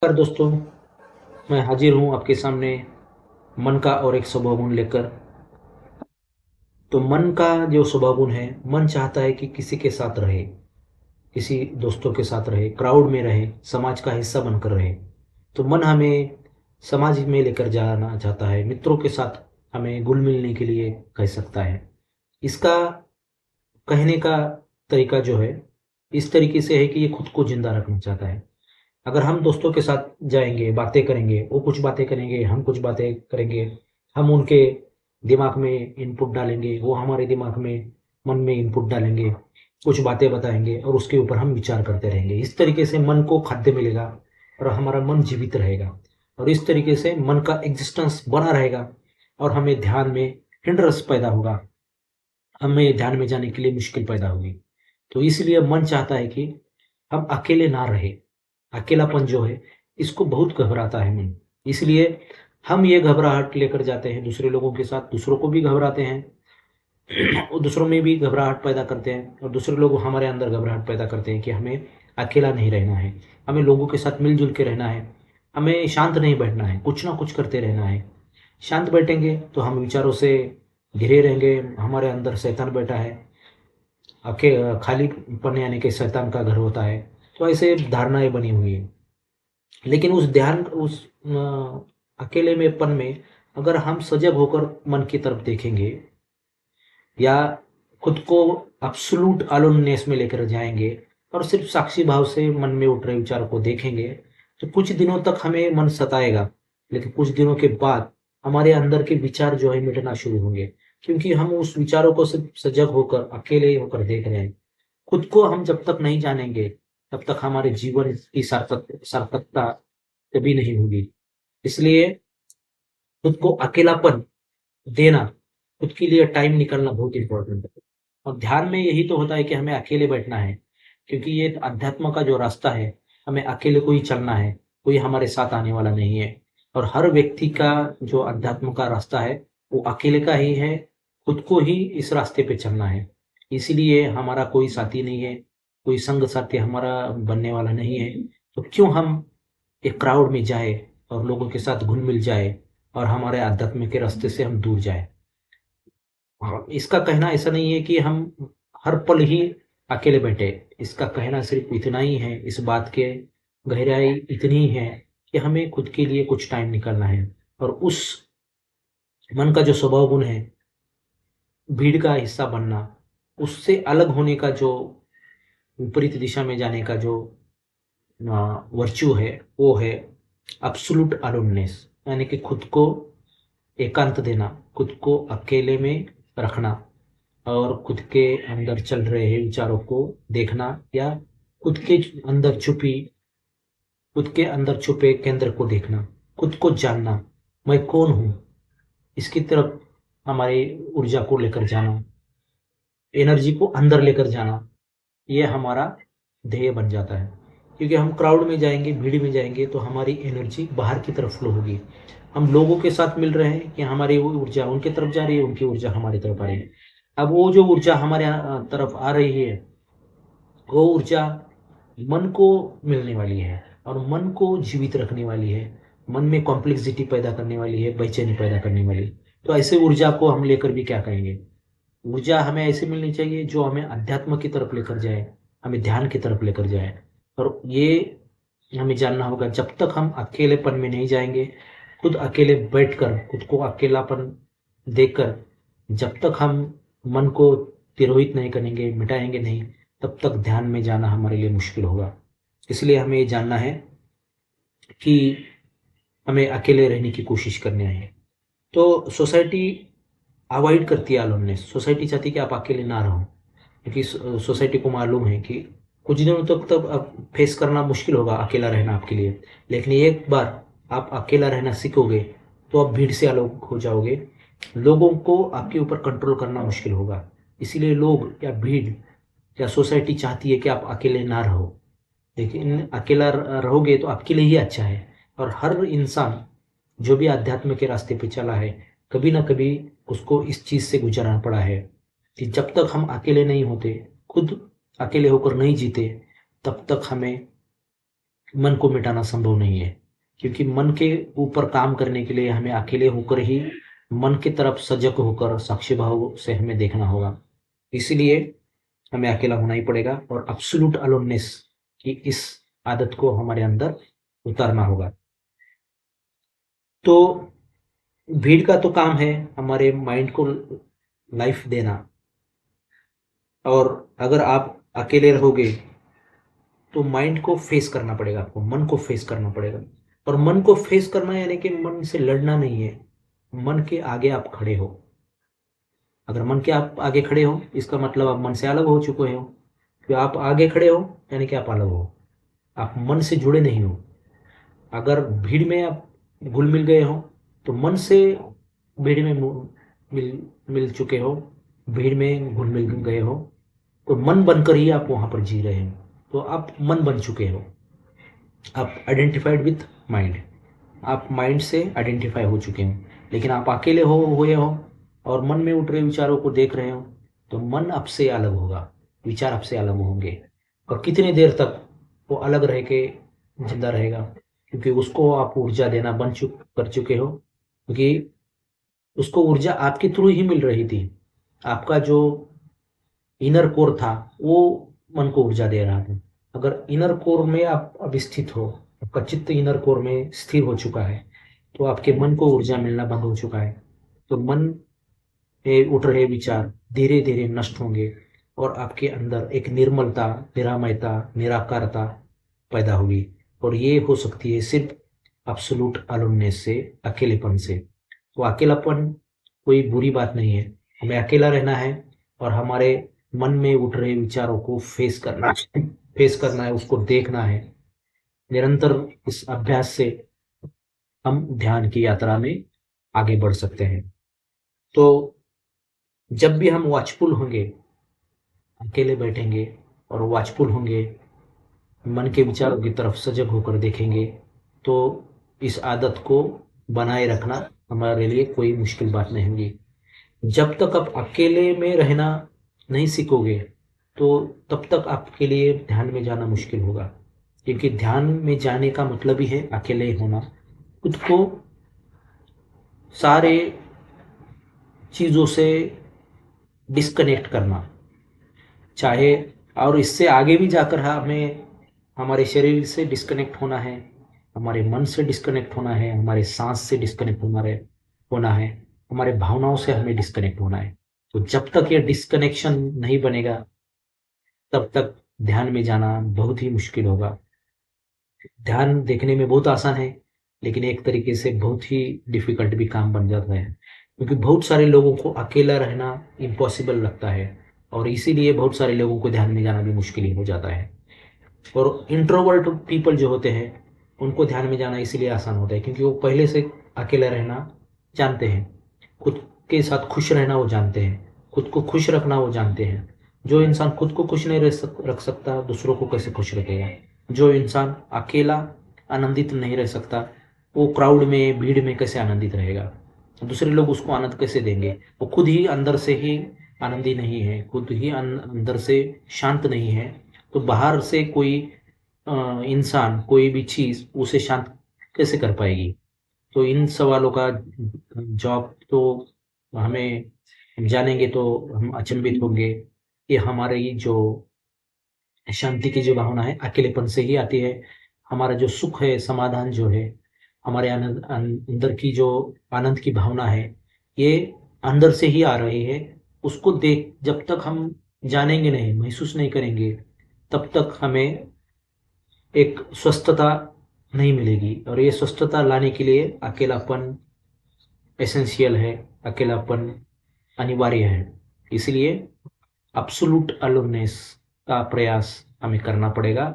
नमस्कार दोस्तों, मैं हाजिर हूँ आपके सामने मन का और एक स्वभाव गुण लेकर। तो मन का जो स्वभाव गुण है, मन चाहता है कि किसी के साथ रहे, किसी दोस्तों के साथ रहे, क्राउड में रहे, समाज का हिस्सा बनकर रहे। तो मन हमें समाज में लेकर जाना चाहता है, मित्रों के साथ हमें घुल मिलने के लिए कह सकता है। इसका कहने का तरीका जो है, इस तरीके से है कि ये खुद को जिंदा रखना चाहता है। अगर हम दोस्तों के साथ जाएंगे, बातें करेंगे, वो कुछ बातें करेंगे, हम कुछ बातें करेंगे, हम उनके दिमाग में इनपुट डालेंगे, वो हमारे दिमाग में, मन में इनपुट डालेंगे, कुछ बातें बताएंगे और उसके ऊपर हम विचार करते रहेंगे। इस तरीके से मन को खाद्य मिलेगा और हमारा मन जीवित रहेगा, और इस तरीके से मन का एग्जिस्टेंस बना रहेगा और हमें ध्यान में हिंड्रेंस पैदा होगा, हमें ध्यान में जाने के लिए मुश्किल पैदा होगी। तो इसलिए मन चाहता है कि हम अकेले ना रहे। अकेलापन जो है, इसको बहुत घबराता है मन। इसलिए हम ये घबराहट लेकर जाते हैं दूसरे लोगों के साथ, दूसरों को भी घबराते हैं और दूसरों में भी घबराहट पैदा करते हैं, और दूसरे लोग हमारे अंदर घबराहट पैदा करते हैं कि हमें अकेला नहीं रहना है, हमें लोगों के साथ मिलजुल के रहना है, हमें शांत नहीं बैठना है, कुछ ना कुछ करते रहना है। शांत बैठेंगे तो हम विचारों से घिरे रहेंगे, हमारे अंदर शैतान बैठा है। खालीपन यानी कि शैतान का घर होता है। तो ऐसे धारणाएं बनी हुई है। लेकिन उस अकेले मेंपन में अगर हम सजग होकर मन की तरफ देखेंगे, या खुद को अब्सोल्यूट अलोननेस में लेकर जाएंगे और सिर्फ साक्षी भाव से मन में उठ रहे विचारों को देखेंगे, तो कुछ दिनों तक हमें मन सताएगा। लेकिन कुछ दिनों के बाद हमारे अंदर के विचार जो है मिटना शुरू होंगे, क्योंकि हम उस विचारों को सिर्फ सजग होकर, अकेले होकर देख रहे हैं। खुद को हम जब तक नहीं जानेंगे, तब तक हमारे जीवन की सार्थकता कभी नहीं होगी। इसलिए खुद को अकेलापन देना, खुद के लिए टाइम निकालना बहुत इंपॉर्टेंट है। और ध्यान में यही तो होता है कि हमें अकेले बैठना है, क्योंकि ये अध्यात्म का जो रास्ता है, हमें अकेले को ही चलना है, कोई हमारे साथ आने वाला नहीं है। और हर व्यक्ति का जो अध्यात्म का रास्ता है, वो अकेले का ही है, खुद को ही इस रास्ते पे चलना है। इसलिए हमारा कोई साथी नहीं है, कोई संग साथी हमारा बनने वाला नहीं है। तो क्यों हम एक क्राउड में जाए और लोगों के साथ घुल मिल जाए और हमारे अध्यात्म के रास्ते से हम दूर जाए। हाँ, इसका कहना ऐसा नहीं है कि हम हर पल ही अकेले बैठे। इसका कहना सिर्फ इतना ही है, इस बात के गहराई इतनी ही है कि हमें खुद के लिए कुछ टाइम निकालना है। और उस मन का जो स्वभाव गुण है, भीड़ का हिस्सा बनना, उससे अलग होने का जो विपरीत दिशा में जाने का जो वर्च्यू है, वो है एब्सोल्यूट अलोननेस। यानी कि खुद को एकांत देना, खुद को अकेले में रखना, और खुद के अंदर चल रहे विचारों को देखना, या खुद के अंदर छुपी खुद के अंदर छुपे केंद्र को देखना, खुद को जानना, मैं कौन हूँ, इसकी तरफ हमारी ऊर्जा को लेकर जाना, एनर्जी को अंदर लेकर जाना, ये हमारा ध्येय बन जाता है। क्योंकि हम क्राउड में जाएंगे, भीड़ में जाएंगे, तो हमारी एनर्जी बाहर की तरफ फ्लो होगी। हम लोगों के साथ मिल रहे हैं कि हमारी वो ऊर्जा उनकी तरफ जा रही है, उनकी ऊर्जा हमारी तरफ आ रही है। अब वो जो ऊर्जा हमारे तरफ आ रही है, वो ऊर्जा मन को मिलने वाली है, और मन को जीवित रखने वाली है, मन में कॉम्प्लेक्सिटी पैदा करने वाली है, बेचैनी पैदा करने वाली है। तो ऐसे ऊर्जा को हम लेकर भी क्या करेंगे? ऊर्जा हमें ऐसे मिलनी चाहिए जो हमें अध्यात्म की तरफ लेकर जाए, हमें ध्यान की तरफ लेकर जाए। और ये हमें जानना होगा, जब तक हम अकेलेपन में नहीं जाएंगे, खुद अकेले बैठकर खुद को अकेलापन देकर, जब तक हम मन को तिरोहित नहीं करेंगे, मिटाएंगे नहीं, तब तक ध्यान में जाना हमारे लिए मुश्किल होगा। इसलिए हमें ये जानना है कि हमें अकेले रहने की कोशिश करनी है। तो सोसाइटी अवॉइड करती है लोननेस। सोसाइटी चाहती है कि आप अकेले ना रहो, क्योंकि सोसाइटी को मालूम है कि कुछ दिनों तक तब अब फेस करना मुश्किल होगा अकेला रहना आपके लिए। लेकिन एक बार आप अकेला रहना सीखोगे, तो आप भीड़ से अलग हो जाओगे, लोगों को आपके ऊपर कंट्रोल करना मुश्किल होगा। इसीलिए लोग या भीड़ या सोसाइटी चाहती है कि आप अकेले ना रहो। लेकिन अकेला रहोगे तो आपके लिए ही अच्छा है। और हर इंसान जो भी अध्यात्म के रास्ते पे चला है, कभी ना कभी उसको इस चीज से गुजरना पड़ा है कि जब तक हम अकेले नहीं होते, खुद अकेले होकर नहीं जीते, तब तक हमें मन को मिटाना संभव नहीं है, क्योंकि मन के ऊपर काम करने के लिए हमें अकेले होकर ही मन की तरफ सजग होकर साक्षी भाव से हमें देखना होगा। इसलिए हमें अकेला होना ही पड़ेगा और एब्सोल्यूट अलोननेस की इस आदत को हमारे अंदर उतारना होगा। तो भीड़ का तो काम है हमारे माइंड को लाइफ देना, और अगर आप अकेले रहोगे तो माइंड को फेस करना पड़ेगा, आपको मन को फेस करना पड़ेगा। और मन को फेस करना यानी कि मन से लड़ना नहीं है, मन के आगे आप खड़े हो। अगर मन के आप आगे खड़े हो इसका मतलब आप मन से अलग हो चुके हो। तो आप आगे खड़े हो यानी कि आप अलग हो, आप मन से जुड़े नहीं हो। अगर भीड़ में आप घुल मिल गए हो तो मन से भीड़ में मिल मिल चुके हो, भीड़ में घुल मिल गए हो, तो मन बनकर ही आप वहां पर जी रहे हो, तो आप मन बन चुके हो। आप आइडेंटिफाइड विथ माइंड, आप माइंड से आइडेंटिफाई हो चुके हो। लेकिन आप अकेले हो हुए हो और मन में उठ रहे विचारों को देख रहे हो, तो मन आपसे अलग होगा, विचार आपसे अलग होंगे। और कितनी देर तक वो अलग रह के जिंदा रहेगा, क्योंकि उसको आप ऊर्जा देना बंद कर चुके हो, क्योंकि उसको ऊर्जा आपके थ्रू ही मिल रही थी। आपका जो इनर कोर था वो मन को ऊर्जा दे रहा था। अगर इनर कोर में आप अब स्थित हो, आपका चित्त इनर कोर में स्थिर हो चुका है, तो आपके मन को ऊर्जा मिलना बंद हो चुका है। तो मन में उठ रहे विचार धीरे धीरे नष्ट होंगे और आपके अंदर एक निर्मलता, निरामयता, निराकारता पैदा होगी। और ये हो सकती है सिर्फ एब्सोल्यूट अलोननेस से, अकेलेपन से। तो अकेलापन कोई बुरी बात नहीं है, हमें अकेला रहना है और हमारे मन में उठ रहे विचारों को फेस करना है, उसको देखना है। निरंतर इस अभ्यास से हम ध्यान की यात्रा में आगे बढ़ सकते हैं। तो जब भी हम वॉचफुल होंगे, अकेले बैठेंगे और वॉचफुल होंगे, मन के विचारों की तरफ सजग होकर देखेंगे, तो इस आदत को बनाए रखना हमारे लिए कोई मुश्किल बात नहीं होगी। जब तक आप अकेले में रहना नहीं सीखोगे तो तब तक आपके लिए ध्यान में जाना मुश्किल होगा, क्योंकि ध्यान में जाने का मतलब ही है अकेले होना, खुद को सारे चीज़ों से डिस्कनेक्ट करना। चाहे और इससे आगे भी जाकर हमें हमारे शरीर से डिस्कनेक्ट होना है, हमारे मन से डिस्कनेक्ट होना है, हमारे सांस से डिस्कनेक्ट होना है, हमारे भावनाओं से हमें डिस्कनेक्ट होना है। तो जब तक ये डिस्कनेक्शन नहीं बनेगा तब तक ध्यान में जाना बहुत ही मुश्किल होगा। ध्यान देखने में बहुत आसान है, लेकिन एक तरीके से बहुत ही डिफिकल्ट भी काम बन जाता है, क्योंकि बहुत सारे लोगों को अकेला रहना इम्पॉसिबल लगता है और इसीलिए बहुत सारे लोगों को ध्यान में जाना भी मुश्किल ही हो जाता है। और इंट्रोवर्ट पीपल जो होते हैं उनको ध्यान में जाना इसीलिए आसान होता है क्योंकि वो पहले से अकेला रहना जानते हैं, खुद के साथ खुश रहना वो जानते हैं, खुद को खुश रखना वो जानते हैं। जो इंसान खुद को खुश नहीं रख सकता दूसरों को कैसे खुश रखेगा। जो इंसान अकेला आनंदित नहीं रह सकता वो क्राउड में, भीड़ में कैसे आनंदित रहेगा। दूसरे लोग उसको आनंद कैसे देंगे, वो खुद ही अंदर से ही आनंदी नहीं है, खुद ही अंदर से शांत नहीं है, तो बाहर से कोई इंसान, कोई भी चीज उसे शांत कैसे कर पाएगी। तो इन सवालों का जवाब तो हमें, हम जानेंगे तो हम अचंभित होंगे कि हमारी जो शांति की जो भावना है अकेलेपन से ही आती है। हमारा जो सुख है, समाधान जो है, हमारे अंदर की जो आनंद की भावना है, ये अंदर से ही आ रही है। उसको देख जब तक हम जानेंगे नहीं, महसूस नहीं करेंगे, तब तक हमें एक स्वस्थता नहीं मिलेगी। और ये स्वस्थता लाने के लिए अकेलापन एसेंशियल है, अकेलापन अनिवार्य है। इसलिए एब्सोल्यूट अलोननेस का प्रयास हमें करना पड़ेगा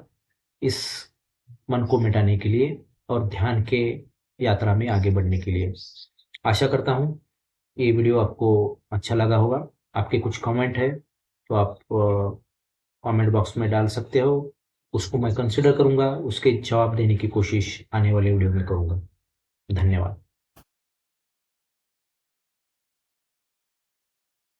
इस मन को मिटाने के लिए और ध्यान के यात्रा में आगे बढ़ने के लिए। आशा करता हूँ ये वीडियो आपको अच्छा लगा होगा। आपके कुछ कमेंट है तो आप कमेंट बॉक्स में डाल सकते हो, उसको मैं कंसिडर करूँगा, उसके जवाब देने की कोशिश आने वाले वीडियो में करूँगा। धन्यवाद।